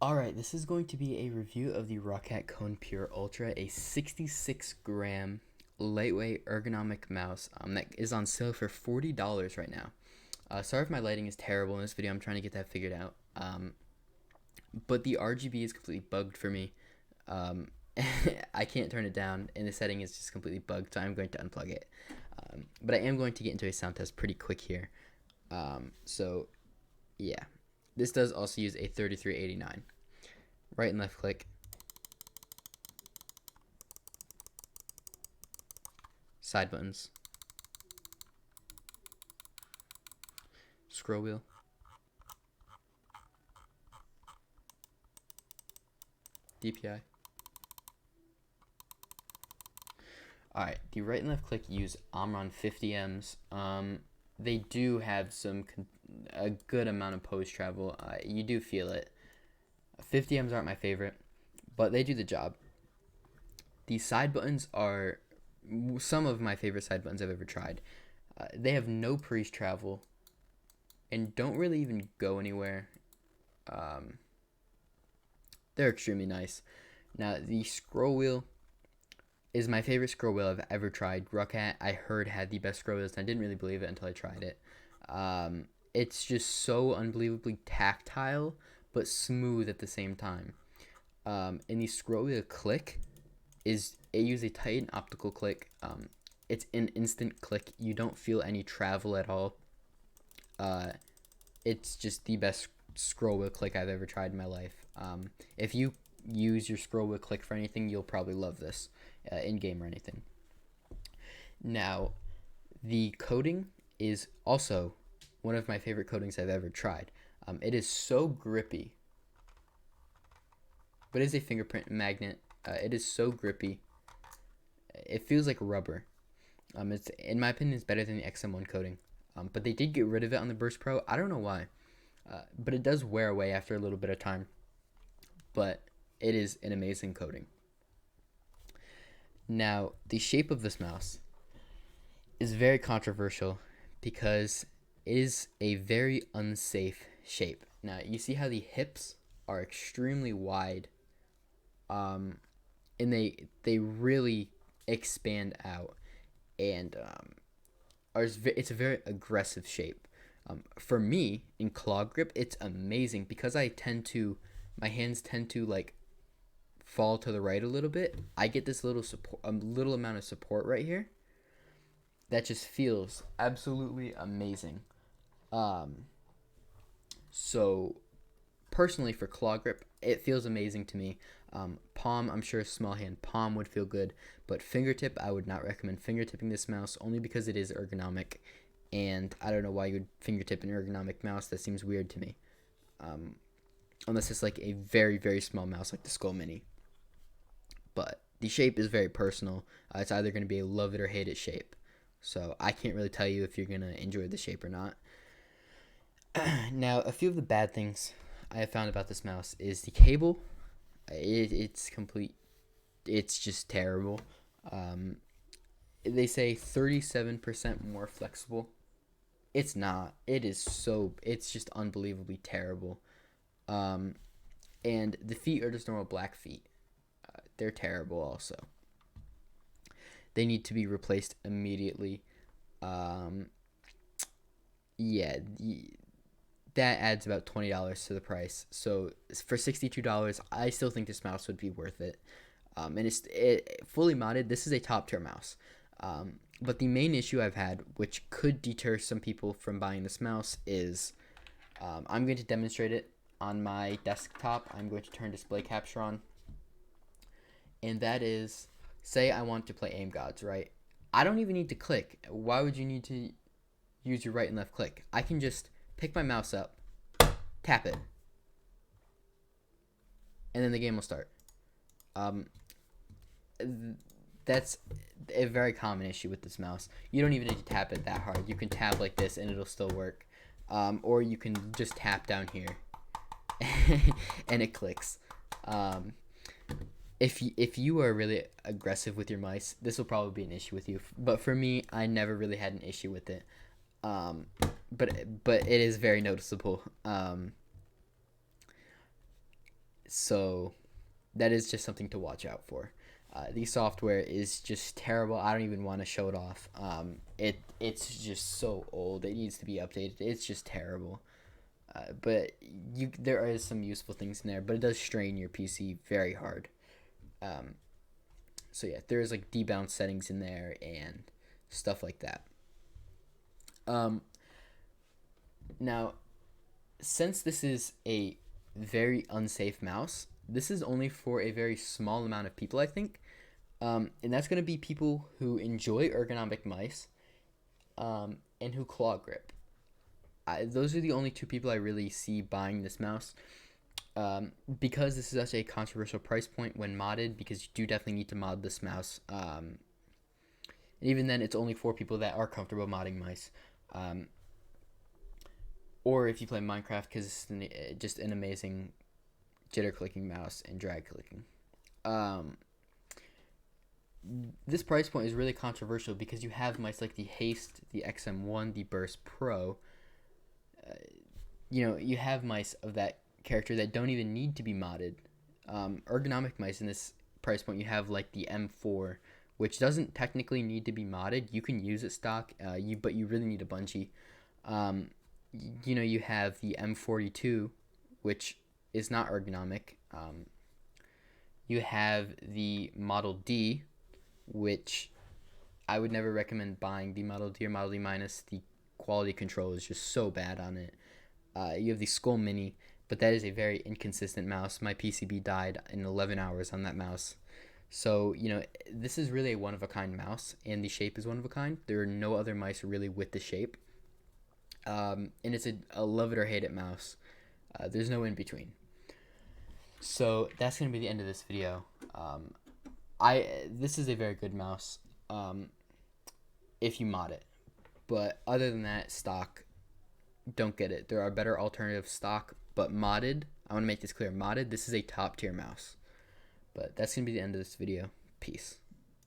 Alright, this is going to be a review of the Roccat KPU Ultra, a 66 gram lightweight ergonomic mouse that is on sale for $40 right now. Sorry if my lighting is terrible in this video, I'm trying to get that figured out. But the RGB is completely bugged for me. I can't turn it down, and the setting is just completely bugged, so I'm going to unplug it. But I am going to get into a sound test pretty quick here. So, yeah. This does also use a 3389. Right and left click. Side buttons. Scroll wheel. DPI. Alright, the right and left click use Omron 50Ms. They do have a good amount of post travel. You do feel it. 50Ms aren't my favorite, but they do the job. These side buttons are some of my favorite side buttons I've ever tried. They have no priest travel and don't really even go anywhere. They're extremely nice. Now, the scroll wheel is my favorite scroll wheel I've ever tried. Roccat, I heard, had the best scroll wheels, and I didn't really believe it until I tried it. It's just so unbelievably tactile, but smooth at the same time. And the scroll wheel click it uses a Titan optical click. It's an instant click. You don't feel any travel at all. It's just the best scroll wheel click I've ever tried in my life. If you use your scroll wheel click for anything, you'll probably love this in game or anything. Now, the coating is also one of my favorite coatings I've ever tried. It is so grippy, but it is a fingerprint magnet. It is so grippy. It feels like rubber. It's, in my opinion, it's better than the XM1 coating. But they did get rid of it on the Burst Pro. I don't know why. But it does wear away after a little bit of time. But it is an amazing coating. Now, the shape of this mouse is very controversial because it is a very unsafe shape. Now, you see how the hips are extremely wide, and they really expand out, and it's a very aggressive shape. For me, in claw grip, it's amazing because my hands tend to like fall to the right a little bit. I get this little amount of support right here that just feels absolutely amazing. So personally, for claw grip, it feels amazing to me. Palm, I'm sure a small hand palm would feel good, but fingertip, I would not recommend fingertipping this mouse only because it is ergonomic, and I don't know why you would fingertip an ergonomic mouse. That seems weird to me, unless it's like a very, very small mouse like the Skull Mini. But the shape is very personal. It's either going to be a love it or hate it shape, so I can't really tell you if you're going to enjoy the shape or not. Now, a few of the bad things I have found about this mouse is the cable. It's just terrible. They say 37% more flexible. It's not. It's just unbelievably terrible. And the feet are just normal black feet. They're terrible also. They need to be replaced immediately. Yeah, that adds about $20 to the price. So for $62, I still think this mouse would be worth it. And it fully modded. This is a top tier mouse. But the main issue I've had, which could deter some people from buying this mouse, is I'm going to demonstrate it on my desktop. I'm going to turn display capture on. And that is, say I want to play Aim Gods, right? I don't even need to click. Why would you need to use your right and left click? I can just pick my mouse up, tap it, and then the game will start. That's a very common issue with this mouse. You don't even need to tap it that hard. You can tap like this and it'll still work. Or you can just tap down here and it clicks. If you are really aggressive with your mice, this will probably be an issue with you. But for me, I never really had an issue with it. But it is very noticeable. So that is just something to watch out for. The software is just terrible. I don't even want to show it off. It's just so old. It needs to be updated. It's just terrible. But there is some useful things in there, but it does strain your PC very hard. Um, so yeah, there's like debounce settings in there and stuff like that. Um, Now, since this is a very unsafe mouse, this is only for a very small amount of people, I think. And that's going to be people who enjoy ergonomic mice and who claw grip. Those are the only two people I really see buying this mouse. Because this is such a controversial price point when modded, because you do definitely need to mod this mouse. And even then, it's only for people that are comfortable modding mice. Or if you play Minecraft, because it's just an amazing jitter clicking mouse and drag clicking. This price point is really controversial because you have mice like the Haste, the XM1, the Burst Pro. You have mice of that character that don't even need to be modded. Ergonomic mice in this price point, you have like the M4, which doesn't technically need to be modded. You can use it stock, but you really need a bungee. You have the M42, which is not ergonomic. You have the Model D, which I would never recommend buying. The Model D or Model D minus, the quality control is just so bad on it. You have the Skull Mini, but that is a very inconsistent mouse. My PCB died in 11 hours on that mouse. So, this is really a one-of-a-kind mouse, and the shape is one-of-a-kind. There are no other mice really with the shape. And it's a love it or hate it mouse. There's no in between. So that's gonna be the end of this video. This is a very good mouse. If you mod it, but other than that, stock, don't get it. There are better alternative stock, but modded. I want to make this clear. Modded. This is a top tier mouse. But that's gonna be the end of this video. Peace.